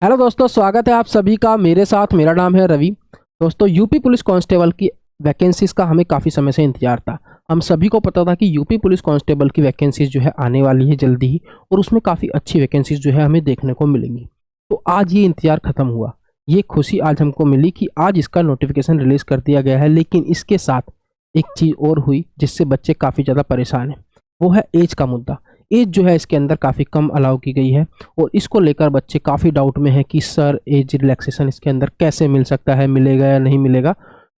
Hello दोस्तों, स्वागत है आप सभी का मेरे साथ। मेरा नाम है रवि। दोस्तों, यूपी पुलिस कांस्टेबल की वैकेंसीज का हमें काफ़ी समय से इंतजार था। हम सभी को पता था कि यूपी पुलिस कांस्टेबल की वैकेंसीज जो है आने वाली है जल्दी ही, और उसमें काफ़ी अच्छी वैकेंसीज जो है हमें देखने को मिलेंगी। तो आज ये इंतजार खत्म हुआ। ये खुशी आज हमको मिली कि आज इसका नोटिफिकेशन रिलीज कर दिया गया है। लेकिन इसके साथ एक चीज़ और हुई जिससे बच्चे काफ़ी ज़्यादा परेशान हैं, वो है एज का मुद्दा। एज जो है इसके अंदर काफ़ी कम अलाउ की गई है, और इसको लेकर बच्चे काफ़ी डाउट में हैं कि सर एज रिलैक्सेशन इसके अंदर कैसे मिल सकता है, मिलेगा या नहीं मिलेगा।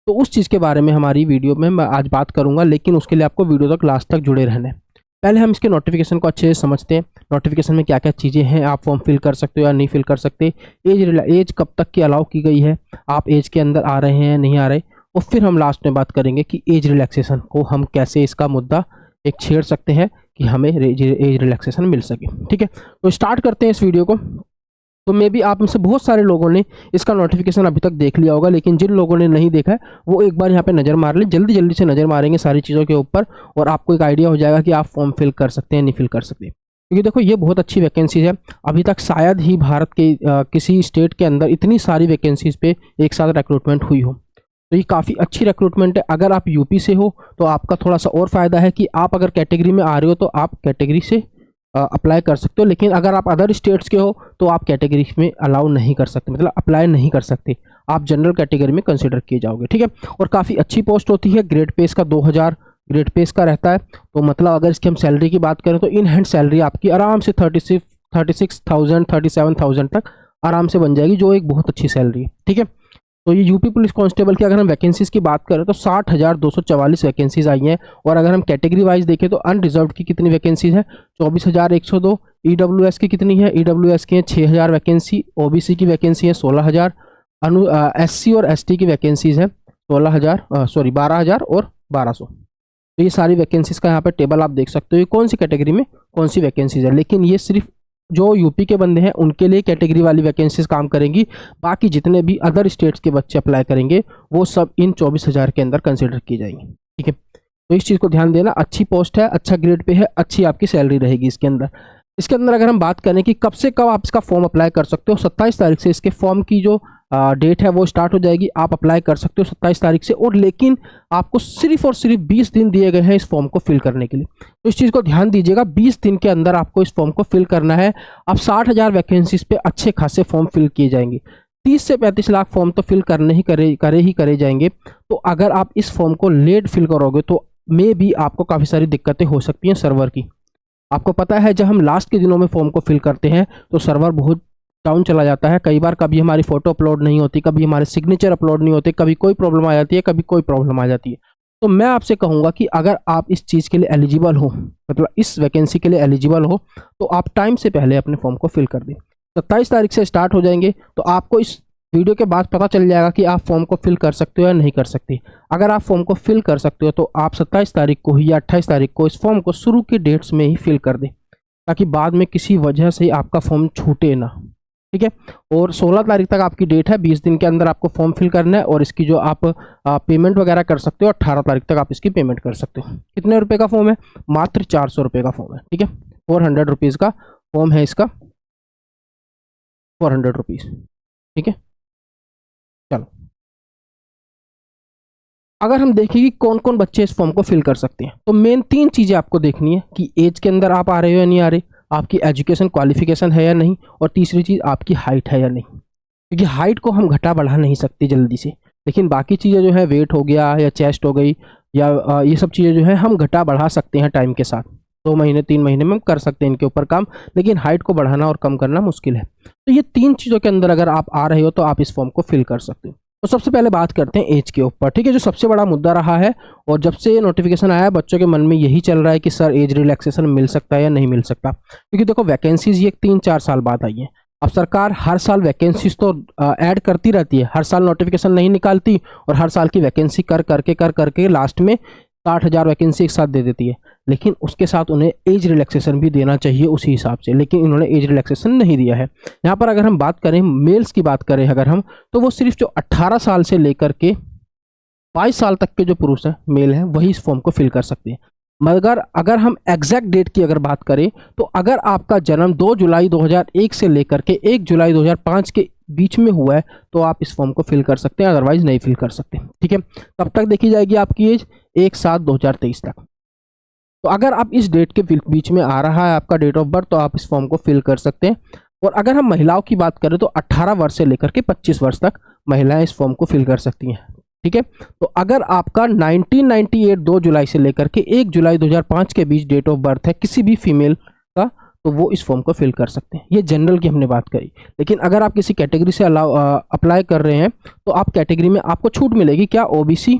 तो उस चीज़ के बारे में हमारी वीडियो में मैं आज बात करूंगा, लेकिन उसके लिए आपको वीडियो तक लास्ट तक जुड़े रहना है। पहले हम इसके नोटिफिकेशन को अच्छे से समझते हैं। नोटिफिकेशन में क्या क्या चीज़ें हैं, आप फॉर्म फिल कर सकते हो या नहीं फिल कर सकते, एज कब तक की अलाउ की गई है, आप एज के अंदर आ रहे हैं नहीं आ रहे, और फिर हम लास्ट में बात करेंगे कि एज रिलैक्सेशन को हम कैसे इसका मुद्दा एक छेड़ सकते हैं कि हमें एज रिलैक्सेशन मिल सके। ठीक है, तो स्टार्ट करते हैं इस वीडियो को। तो मे भी आप में से बहुत सारे लोगों ने इसका नोटिफिकेशन अभी तक देख लिया होगा, लेकिन जिन लोगों ने नहीं देखा है वो एक बार यहाँ पे नज़र मार लें। जल्दी जल्दी से नज़र मारेंगे सारी चीज़ों के ऊपर, और आपको एक आइडिया हो जाएगा कि आप फॉर्म फिल कर सकते हैं नहीं फिल कर सकते। क्योंकि देखो, ये बहुत अच्छी वैकेंसीज है। अभी तक शायद ही भारत के किसी स्टेट के अंदर इतनी सारी वैकेंसीज पे एक साथ रिक्रूटमेंट हुई हो। तो ये काफ़ी अच्छी रिक्रूटमेंट है। अगर आप यूपी से हो तो आपका थोड़ा सा और फ़ायदा है कि आप अगर कैटेगरी में आ रहे हो तो आप कैटेगरी से अप्लाई कर सकते हो। लेकिन अगर आप अदर स्टेट्स के हो तो आप कैटेगरी में अलाउ नहीं कर सकते, मतलब अप्लाई नहीं कर सकते। आप जनरल कैटेगरी में कंसिडर किए जाओगे। ठीक है, और काफ़ी अच्छी पोस्ट होती है। ग्रेड पे इसका 2000 ग्रेड पे इसका रहता है। तो मतलब अगर इसकी हम सैलरी की बात करें तो इन हैंड सैलरी आपकी आराम से 36,000 37,000 तक आराम से बन जाएगी, जो एक बहुत अच्छी सैलरी है। ठीक है, तो ये यूपी पुलिस कांस्टेबल की अगर हम वैकेंसीज की बात करें तो 60,244 वैकेंसीज आई हैं। और अगर हम कैटेगरी वाइज देखें तो अनरिजर्व्ड की कितनी वैकेंसीज है, 24,102। ईडब्ल्यूएस की कितनी है, ईडब्ल्यूएस की है 6,000 वैकेंसी। ओबीसी की वैकेंसी है 16,000। एससी और एसटी की वैकेंसीज है 12,000 और 1,200। तो ये सारी वैकेंसीज का यहाँ पे टेबल आप देख सकते हो, ये कौन सी कैटेगरी में कौन सी वैकेंसीज है। लेकिन ये सिर्फ जो यूपी के बंदे हैं उनके लिए कैटेगरी वाली वैकेंसीज काम करेंगी। बाकी जितने भी अदर स्टेट्स के बच्चे अप्लाई करेंगे वो सब इन 24,000 के अंदर कंसिडर की जाएंगी। ठीक है, तो इस चीज़ को ध्यान देना। अच्छी पोस्ट है, अच्छा ग्रेड पे है, अच्छी आपकी सैलरी रहेगी इसके अंदर। इसके अंदर अगर हम बात करें कि कब से कब आप इसका फॉर्म अप्लाई कर सकते हो, 27 तारीख से इसके फॉर्म की जो डेट है वो स्टार्ट हो जाएगी। आप अप्लाई कर सकते हो 27 तारीख से, और लेकिन आपको सिर्फ और सिर्फ 20 दिन दिए गए हैं इस फॉर्म को फिल करने के लिए। तो इस चीज़ को ध्यान दीजिएगा, 20 दिन के अंदर आपको इस फॉर्म को फिल करना है। अब 60,000 वैकेंसीज पे अच्छे खासे फॉर्म फिल किए जाएंगे। 30 से 35 लाख फॉर्म तो फिल करे जाएंगे। तो अगर आप इस फॉर्म को लेट फिल करोगे तो मे भी आपको काफ़ी सारी दिक्कतें हो सकती हैं सर्वर की। आपको पता है, जब हम लास्ट के दिनों में फॉर्म को फिल करते हैं तो सर्वर बहुत डाउन चला जाता है। कई बार कभी हमारी फ़ोटो अपलोड नहीं होती, कभी हमारे सिग्नेचर अपलोड नहीं होते, कभी कोई प्रॉब्लम आ जाती है, कभी कोई प्रॉब्लम आ जाती है। तो मैं आपसे कहूँगा कि अगर आप इस चीज़ के लिए एलिजिबल हो, मतलब इस वैकेंसी के लिए एलिजिबल हो, तो आप टाइम से पहले अपने फॉर्म को फिल कर दें। 27 तारीख से स्टार्ट हो जाएंगे, तो आपको इस वीडियो के बाद पता चल जाएगा कि आप फॉर्म को फिल कर सकते हो या नहीं कर सकते। अगर आप फॉर्म को फिल कर सकते हो तो आप 27 तारीख को ही या 28 तारीख को इस फॉर्म को शुरू के डेट्स में ही फिल कर दें, ताकि बाद में किसी वजह से आपका फॉर्म छूटे ना। ठीक है, और 16 तारीख तक आपकी डेट है। 20 दिन के अंदर आपको फॉर्म फिल करना है, और इसकी जो आप पेमेंट वगैरह कर सकते हो, 18 तारीख तक आप इसकी पेमेंट कर सकते हो। कितने रुपए का फॉर्म है? मात्र 400 रुपये का फॉर्म है। ठीक है, 400 रुपीज़ का फॉर्म है इसका, 400 रुपीज़। ठीक है, चलो अगर हम देखें कि कौन कौन बच्चे इस फॉर्म को फिल कर सकते हैं, तो मेन 3 चीज़ें आपको देखनी है कि एज के अंदर आप आ रहे हो या नहीं आ रहे, आपकी एजुकेशन क्वालिफिकेशन है या नहीं, और तीसरी चीज़ आपकी हाइट है या नहीं। क्योंकि हाइट को हम घटा बढ़ा नहीं सकते जल्दी से, लेकिन बाकी चीज़ें जो है वेट हो गया या चेस्ट हो गई या ये सब चीज़ें जो है हम घटा बढ़ा सकते हैं टाइम के साथ। 2 महीने 3 महीने में हम कर सकते हैं इनके ऊपर काम, लेकिन हाइट को बढ़ाना और कम करना मुश्किल है। तो ये 3 चीज़ों के अंदर अगर आप आ रहे हो तो आप इस फॉर्म को फिल कर सकते हो। तो सबसे पहले बात करते हैं एज के ऊपर। ठीक है, जो सबसे बड़ा मुद्दा रहा है, और जब से नोटिफिकेशन आया बच्चों के मन में यही चल रहा है कि सर एज रिलैक्सेशन मिल सकता है या नहीं मिल सकता। क्योंकि देखो, वैकेंसीज ये 3-4 साल बाद आई है। अब सरकार हर साल वैकेंसीज तो ऐड करती रहती है, हर साल नोटिफिकेशन नहीं निकालती, और हर साल की वैकेंसी कर करके लास्ट में 60,000 वैकेंसी एक साथ दे देती है। लेकिन उसके साथ उन्हें एज रिलैक्सेशन भी देना चाहिए उसी हिसाब से, लेकिन इन्होंने एज रिलैक्सेशन नहीं दिया है। यहाँ पर अगर हम बात करें मेल्स की बात करें अगर हम, तो वो सिर्फ जो 18 साल से लेकर के 22 साल तक के जो पुरुष हैं, मेल हैं, वही इस फॉर्म को फिल कर सकते हैं। मगर अगर हम एग्जैक्ट डेट की अगर बात करें तो अगर आपका जन्म 2 जुलाई 2001 से लेकर के 1 जुलाई 2005 के बीच में हुआ है तो आप इस फॉर्म को फिल कर सकते हैं, अदरवाइज नहीं फिल कर सकते। ठीक है, कब तक देखी जाएगी आपकी एज? 1/7/2023 तक। तो अगर आप इस डेट के बीच में आ रहा है आपका डेट ऑफ बर्थ तो आप इस फॉर्म को फिल कर सकते हैं। और अगर हम महिलाओं की बात करें तो 18 वर्ष से लेकर के 25 वर्ष तक महिलाएं इस फॉर्म को फिल कर सकती हैं। ठीक है, तो अगर आपका 1998 2 जुलाई से लेकर के 1 जुलाई 2005 के बीच डेट ऑफ बर्थ है किसी भी फीमेल का तो वो इस फॉर्म को फिल कर सकते हैं। ये जनरल की हमने बात करी, लेकिन अगर आप किसी कैटेगरी से अप्लाई कर रहे हैं तो आप कैटेगरी में आपको छूट मिलेगी। क्या? ओबीसी,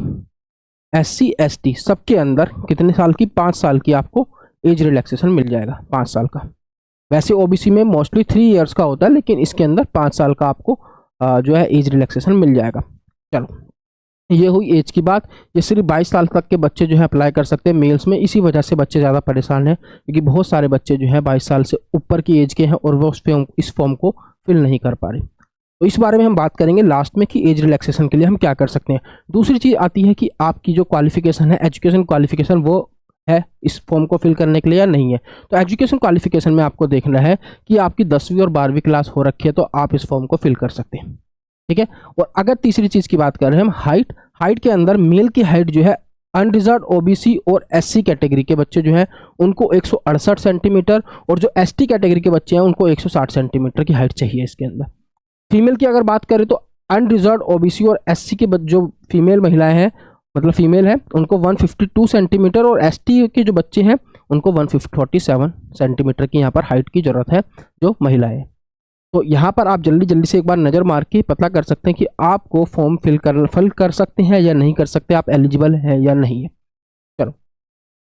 एससी, एसटी सबके अंदर कितने साल की? 5 साल की आपको एज रिलैक्सेशन मिल जाएगा, 5 साल का। वैसे ओबीसी में मोस्टली 3 इयर्स का होता है, लेकिन इसके अंदर 5 साल का आपको जो है एज रिलैक्सेशन मिल जाएगा। चलो, ये हुई एज की बात। ये सिर्फ 22 साल तक के बच्चे जो है अप्लाई कर सकते हैं मेल्स में। इसी वजह से बच्चे ज़्यादा परेशान हैं क्योंकि बहुत सारे बच्चे जो हैं 22 साल से ऊपर की एज के हैं और वो इस फॉर्म को फिल नहीं कर पा रहे। तो इस बारे में हम बात करेंगे लास्ट में कि एज रिलैक्सेशन के लिए हम क्या कर सकते हैं। दूसरी चीज़ आती है कि आपकी जो क्वालिफिकेशन है, एजुकेशन क्वालिफिकेशन, वो है इस फॉर्म को फिल करने के लिए या नहीं है। तो एजुकेशन क्वालिफिकेशन में आपको देखना है कि आपकी 10वीं और 12वीं क्लास हो रखी है तो आप इस फॉर्म को फिल कर सकते हैं। ठीक है, और अगर तीसरी चीज़ की बात कर रहे हैं हम हाइट के अंदर मेल की हाइट जो है अनरिजर्व ओबीसी और एससी कैटेगरी के बच्चे जो हैं उनको 168 सेंटीमीटर और जो एसटी कैटेगरी के बच्चे हैं उनको 160 सेंटीमीटर की हाइट चाहिए इसके अंदर। फीमेल की अगर बात करें तो अनरिजर्व ओबीसी और एससी के जो फीमेल महिलाएं हैं, मतलब फीमेल है, उनको 152 सेंटीमीटर और एसटी के जो बच्चे हैं उनको 147 सेंटीमीटर की यहाँ पर हाइट की ज़रूरत है जो महिलाएं। तो यहाँ पर आप जल्दी से एक बार नज़र मार के पता कर सकते हैं कि आपको फॉर्म फिल कर सकते हैं या नहीं कर सकते, आप एलिजिबल हैं या नहीं है। चलो,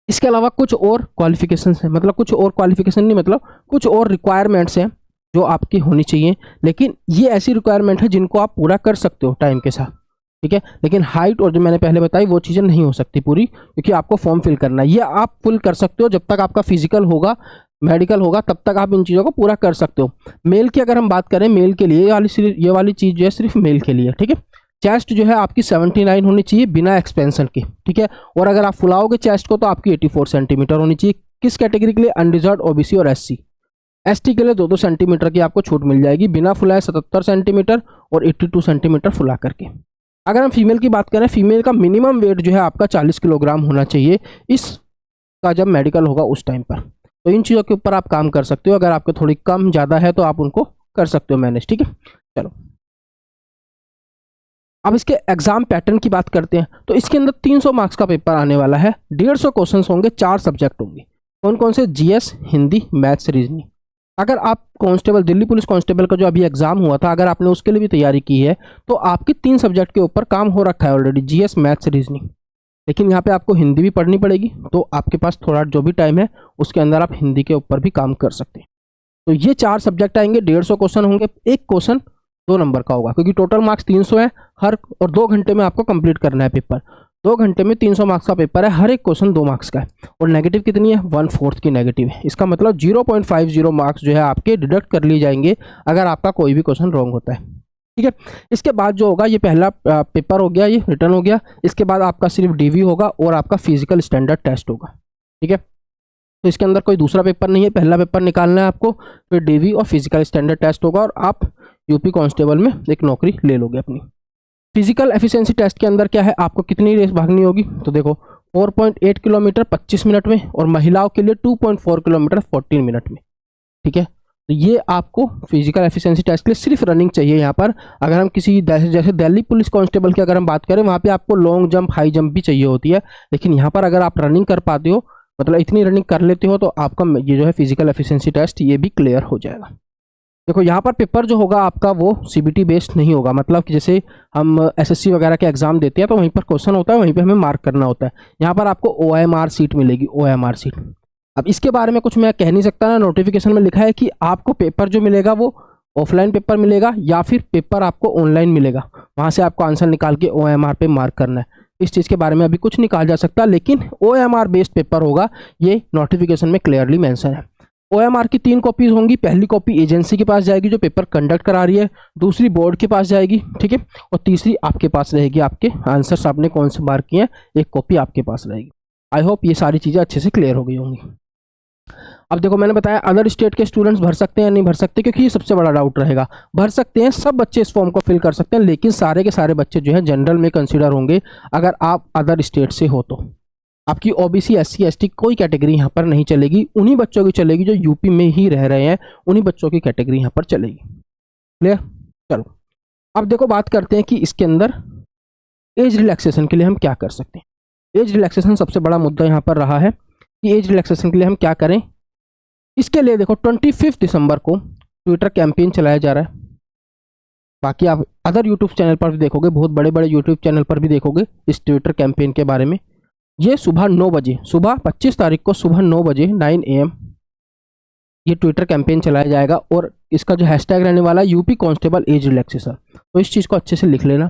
इसके अलावा कुछ और क्वालिफिकेशन है, मतलब कुछ और क्वालिफिकेशन नहीं, मतलब कुछ और रिक्वायरमेंट्स हैं जो आपकी होनी चाहिए, लेकिन ये ऐसी रिक्वायरमेंट है जिनको आप पूरा कर सकते हो टाइम के साथ। ठीक है, लेकिन हाइट और जो मैंने पहले बताई वो चीज़ें नहीं हो सकती पूरी, क्योंकि आपको फॉर्म फिल करना है। ये आप फुल कर सकते हो जब तक आपका फिजिकल होगा, मेडिकल होगा, तब तक आप इन चीज़ों को पूरा कर सकते हो। मेल की अगर हम बात करें, मेल के लिए ये वाली चीज़ जो है सिर्फ मेल के लिए। ठीक है, चेस्ट जो है आपकी 79 होनी चाहिए बिना एक्सपेंशन के। ठीक है, और अगर आप फुलाओगे चेस्ट को तो आपकी 84 सेंटीमीटर होनी चाहिए। किस कैटेगरी के लिए? अनरिजर्व ओबीसी और एससी। एसटी के लिए 2-2 सेंटीमीटर की आपको छूट मिल जाएगी, बिना फुलाए 77 सेंटीमीटर और 82 सेंटीमीटर फुला करके। अगर हम फीमेल की बात करें, फीमेल का मिनिमम वेट जो है आपका 40 किलोग्राम होना चाहिए इसका जब मेडिकल होगा उस टाइम पर। तो इन चीज़ों के ऊपर आप काम कर सकते हो। अगर आपको थोड़ी कम ज़्यादा है तो आप उनको कर सकते हो मैनेज। ठीक है, चलो अब इसके एग्जाम पैटर्न की बात करते हैं। तो इसके अंदर 300 मार्क्स का पेपर आने वाला है, 150 क्वेश्चन होंगे, 4 सब्जेक्ट होंगे। कौन कौन से? GS, Hindi, maths, reasoning. अगर आप कांस्टेबल, दिल्ली पुलिस कांस्टेबल का जो अभी एग्जाम हुआ था, अगर आपने उसके लिए भी तैयारी की है तो आपके 3 सब्जेक्ट के ऊपर काम हो रखा है ऑलरेडी, जीएस, मैथ्स, रीजनिंग। लेकिन यहाँ पे आपको हिंदी भी पढ़नी पड़ेगी, तो आपके पास थोड़ा जो भी टाइम है उसके अंदर आप हिंदी के ऊपर भी काम कर सकते हैं। तो ये 4 सब्जेक्ट आएंगे, 150 क्वेश्चन होंगे, एक क्वेश्चन 2 नंबर का होगा क्योंकि टोटल मार्क्स 300 है हर, और 2 घंटे में आपको कंप्लीट करना है पेपर। 2 घंटे में 300 मार्क्स का पेपर है, हर एक क्वेश्चन 2 मार्क्स का है। और नेगेटिव कितनी है? 1/4 की नेगेटिव है। इसका मतलब 0.50 मार्क्स जो है आपके डिडक्ट कर लिए जाएंगे अगर आपका कोई भी क्वेश्चन रॉन्ग होता है। ठीक है, इसके बाद जो होगा, ये पहला पेपर हो गया, ये रिटर्न हो गया। इसके बाद आपका सिर्फ डीवी होगा और आपका फिजिकल स्टैंडर्ड टेस्ट होगा। ठीक है, तो इसके अंदर कोई दूसरा पेपर नहीं है, पहला पेपर निकालना है आपको, फिर डीवी और फिजिकल स्टैंडर्ड टेस्ट होगा और आप यूपी कांस्टेबल में एक नौकरी ले लोगे अपनी। फिजिकल एफिशिएंसी टेस्ट के अंदर क्या है, आपको कितनी रेस भागनी होगी? तो देखो 4.8 किलोमीटर 25 मिनट में, और महिलाओं के लिए 2.4 किलोमीटर 14 मिनट में। ठीक है, तो ये आपको फिजिकल एफिशिएंसी टेस्ट के लिए सिर्फ रनिंग चाहिए। यहाँ पर अगर हम किसी जैसे दिल्ली पुलिस कांस्टेबल की अगर हम बात करें, वहाँ पे आपको लॉन्ग जंप, हाई जंप भी चाहिए होती है, लेकिन यहाँ पर अगर आप रनिंग कर पाते हो, मतलब इतनी रनिंग कर लेते हो, तो आपका ये जो है फिजिकल एफिशिएंसी टेस्ट ये भी क्लियर हो जाएगा। देखो यहाँ पर पेपर जो होगा आपका वो सीबीटी बेस्ड नहीं होगा, मतलब कि जैसे हम एसएससी वगैरह के एग्जाम देते हैं तो वहीं पर क्वेश्चन होता है, वहीं पे हमें मार्क करना होता है। यहाँ पर आपको ओएमआर सीट मिलेगी, ओएमआर सीट। अब इसके बारे में कुछ मैं कह नहीं सकता ना, नोटिफिकेशन में लिखा है कि आपको पेपर जो मिलेगा वो ऑफलाइन पेपर मिलेगा या फिर पेपर आपको ऑनलाइन मिलेगा, वहाँ से आपको आंसर निकाल के ओएमआर पे मार्क करना है। इस चीज़ के बारे में अभी कुछ नहीं कहा जा सकता, लेकिन ओएमआर बेस्ड पेपर होगा, ये नोटिफिकेशन में क्लियरली मेंशन है। ओएमआर की 3 कॉपीज होंगी, पहली कॉपी एजेंसी के पास जाएगी जो पेपर कंडक्ट करा रही है, दूसरी बोर्ड के पास जाएगी, ठीक है, और तीसरी आपके पास रहेगी, आपके आंसर्स आपने कौन से मार्क किए हैं, एक कॉपी आपके पास रहेगी। आई होप ये सारी चीज़ें अच्छे से क्लियर हो गई होंगी। अब देखो मैंने बताया अदर स्टेट के स्टूडेंट्स भर सकते हैं या नहीं भर सकते, क्योंकि ये सबसे बड़ा डाउट रहेगा। भर सकते हैं, सब बच्चे इस फॉर्म को फिल कर सकते हैं, लेकिन सारे के सारे बच्चे जो है जनरल में कंसीडर होंगे अगर आप अदर स्टेट से हो तो। आपकी ओबीसी, एससी, एसटी कोई कैटेगरी यहाँ पर नहीं चलेगी, उन्हीं बच्चों की चलेगी जो यूपी में ही रह रहे हैं, उन्हीं बच्चों की कैटेगरी यहाँ पर चलेगी। क्लियर? चलो अब देखो बात करते हैं कि इसके अंदर एज रिलैक्सेशन के लिए हम क्या कर सकते हैं। एज रिलैक्सेशन सबसे बड़ा मुद्दा यहाँ पर रहा है कि एज रिलैक्सेशन के लिए हम क्या करें। इसके लिए देखो 25 दिसंबर को ट्विटर कैंपेन चलाया जा रहा है। बाकी आप अदर यूट्यूब चैनल पर भी देखोगे, बहुत बड़े बड़े यूट्यूब चैनल पर भी देखोगे इस ट्विटर कैंपेन के बारे में। ये सुबह 9 बजे, सुबह 25 तारीख को सुबह 9 बजे 9 AM ये ट्विटर कैंपेन चलाया जाएगा, और इसका जो हैशटैग रहने वाला है यूपी कांस्टेबल एज रिलैक्सेशन। तो इस चीज़ को अच्छे से लिख लेना,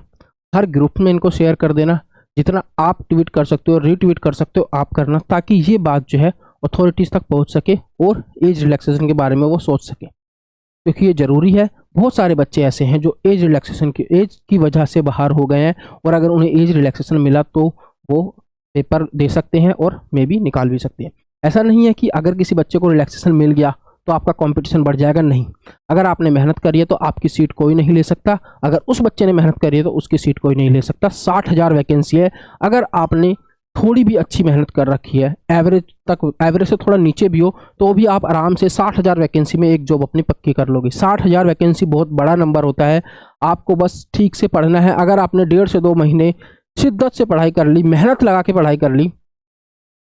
हर ग्रुप में इनको शेयर कर देना, जितना आप ट्वीट कर सकते हो, रीट्वीट कर सकते हो आप करना, ताकि ये बात जो है अथॉरिटीज़ तक पहुंच सके और एज रिलैक्सेशन के बारे में वो सोच सके, क्योंकि ये ज़रूरी है। बहुत सारे बच्चे ऐसे हैं जो एज रिलैक्सेशन की एज की वजह से बाहर हो गए हैं, और अगर उन्हें एज रिलैक्सेशन मिला तो वो पेपर दे सकते हैं और मे भी निकाल भी सकते हैं। ऐसा नहीं है कि अगर किसी बच्चे को रिलैक्सेशन मिल गया तो आपका कंपटीशन बढ़ जाएगा, नहीं। अगर आपने मेहनत करी है तो आपकी सीट कोई नहीं ले सकता, अगर उस बच्चे ने मेहनत करी है तो उसकी सीट कोई नहीं ले सकता। 60,000 वैकेंसी है, अगर आपने थोड़ी भी अच्छी मेहनत कर रखी है, एवरेज तक, एवरेज से थोड़ा नीचे भी हो, तो भी आप आराम से 60,000 वैकेंसी में एक जॉब अपनी पक्की कर लोगे। 60,000 वैकेंसी बहुत बड़ा नंबर होता है। आपको बस ठीक से पढ़ना है। अगर आपने 1.5 से 2 महीने शिद्दत से पढ़ाई कर ली, मेहनत लगा के पढ़ाई कर ली,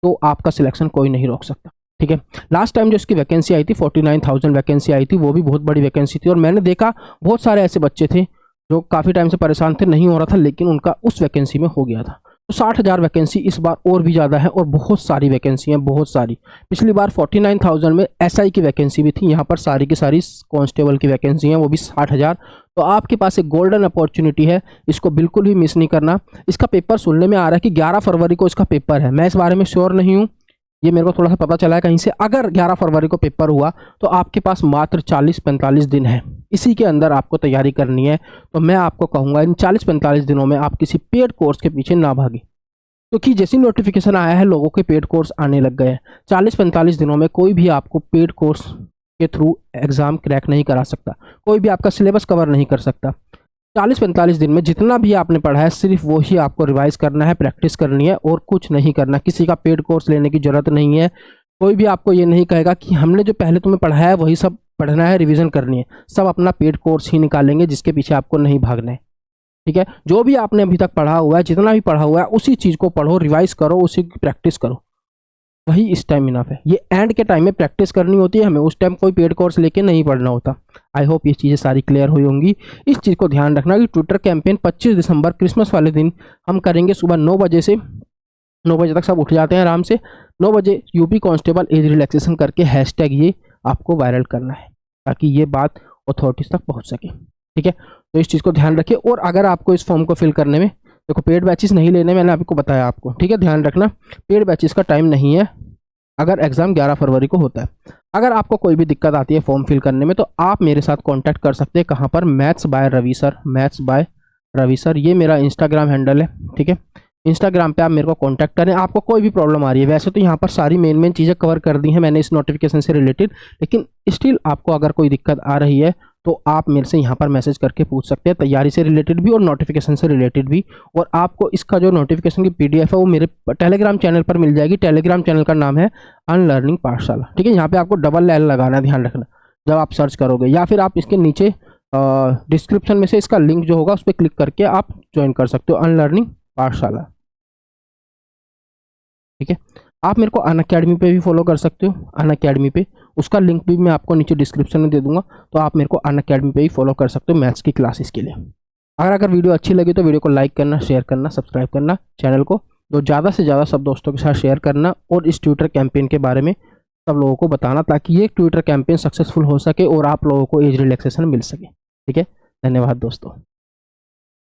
तो आपका सिलेक्शन कोई नहीं रोक सकता। ठीक है, लास्ट टाइम जो इसकी वैकेंसी आई थी 49,000 वैकेंसी आई थी, वो भी बहुत बड़ी वैकेंसी थी, और मैंने देखा बहुत सारे ऐसे बच्चे थे जो काफ़ी टाइम से परेशान थे, नहीं हो रहा था, लेकिन उनका उस वैकेंसी में हो गया था। तो 60,000 वैकेंसी इस बार और भी ज़्यादा है, और बहुत सारी वैकेंसी हैं, बहुत सारी। पिछली बार 49,000 में एसआई की वैकेंसी भी थी, यहाँ पर सारी की सारी कांस्टेबल की वैकेंसी हैं, वो भी 60,000। तो आपके पास एक गोल्डन अपॉर्चुनिटी है, इसको बिल्कुल भी मिस नहीं करना। इसका पेपर सुनने में आ रहा है कि 11 फरवरी को इसका पेपर है, मैं इस बारे में श्योर नहीं हूँ, ये मेरे को थोड़ा सा पता चला है कहीं से। अगर 11 फरवरी को पेपर हुआ तो आपके पास मात्र 40-45 दिन है, इसी के अंदर आपको तैयारी करनी है। तो मैं आपको कहूँगा इन 40-45 दिनों में आप किसी पेड कोर्स के पीछे ना भागे, क्योंकि जैसी नोटिफिकेशन आया है लोगों के पेड कोर्स आने लग गए हैं। 40-45 दिनों में कोई भी आपको पेड कोर्स के थ्रू एग्ज़ाम क्रैक नहीं करा सकता, कोई भी आपका सिलेबस कवर नहीं कर सकता। 40-45 दिन में जितना भी आपने पढ़ा है सिर्फ वो ही आपको रिवाइज करना है, प्रैक्टिस करनी है, और कुछ नहीं करना। किसी का पेड कोर्स लेने की ज़रूरत नहीं है। कोई भी आपको ये नहीं कहेगा कि हमने जो पहले तुम्हें पढ़ाया है वही सब पढ़ना है, रिवीजन करनी है। सब अपना पेड कोर्स ही निकालेंगे जिसके पीछे आपको नहीं भागना है। ठीक है, जो भी आपने अभी तक पढ़ा हुआ है, जितना भी पढ़ा हुआ है, उसी चीज़ को पढ़ो, रिवाइज करो, उसी की प्रैक्टिस करो, वही इस टाइम इनफ है। ये एंड के टाइम में प्रैक्टिस करनी होती है हमें, उस टाइम कोई पेड कोर्स लेके नहीं पढ़ना होता। आई होप ये चीज़ें सारी क्लियर हुई होंगी। इस चीज़ को ध्यान रखना कि ट्विटर कैंपेन 25 दिसंबर क्रिसमस वाले दिन हम करेंगे, सुबह 9 बजे से 9 बजे तक सब उठ जाते हैं आराम से। 9 बजे यूपी कांस्टेबल एज रिलैक्सेशन करके हैशटैग ये आपको वायरल करना है, ताकि ये बात अथॉरिटीज़ तक पहुँच सके। ठीक है, तो इस चीज़ को ध्यान रखिए। और अगर आपको इस फॉर्म को फिल करने में, देखो पेड बैचेस नहीं लेने, मैंने आपको बताया आपको, ठीक है, ध्यान रखना पेड बैचेस का टाइम नहीं है अगर एग्ज़ाम 11 फरवरी को होता है। अगर आपको कोई भी दिक्कत आती है फॉर्म फिल करने में तो आप मेरे साथ कांटेक्ट कर सकते हैं। कहाँ पर? Maths by Ravi sir, maths by Ravi sir, ये मेरा इंस्टाग्राम हैंडल है। ठीक है, इंस्टाग्राम पे आप मेरे को कांटेक्ट करें। आपको कोई भी प्रॉब्लम आ रही है, वैसे तो यहाँ पर सारी मेन चीज़ें कवर कर दी हैं मैंने इस नोटिफिकेशन से रिलेटेड, लेकिन स्टिल आपको अगर कोई दिक्कत आ रही है तो आप मेरे से यहाँ पर मैसेज करके पूछ सकते हैं, तैयारी से रिलेटेड भी और नोटिफिकेशन से रिलेटेड भी। और आपको इसका जो नोटिफिकेशन की PDF है वो मेरे टेलीग्राम चैनल पर मिल जाएगी। टेलीग्राम चैनल का नाम है अनलर्निंग पाठशाला। ठीक है, यहाँ पे आपको डबल L लगाना है, ध्यान रखना जब आप सर्च करोगे, या फिर आप इसके नीचे डिस्क्रिप्शन में से इसका लिंक जो होगा उस पर क्लिक करके आप ज्वाइन कर सकते हो, अनलर्निंग पाठशाला। ठीक है, आप मेरे को अनअकैडमी पे भी फॉलो कर सकते हो, अनअकैडमी पे, उसका लिंक भी मैं आपको नीचे डिस्क्रिप्शन में दे दूंगा, तो आप मेरे को अनअकैडमी पे ही फॉलो कर सकते हो मैथ्स की क्लासेस के लिए। अगर वीडियो अच्छी लगी तो वीडियो को लाइक करना, शेयर करना, सब्सक्राइब करना चैनल को, तो ज़्यादा से ज़्यादा सब दोस्तों के साथ शेयर करना, और इस ट्विटर कैंपेन के बारे में सब लोगों को बताना, ताकि ये ट्विटर कैंपेन सक्सेसफुल हो सके और आप लोगों को एज रिलैक्सेशन मिल सके। ठीक है, धन्यवाद दोस्तों।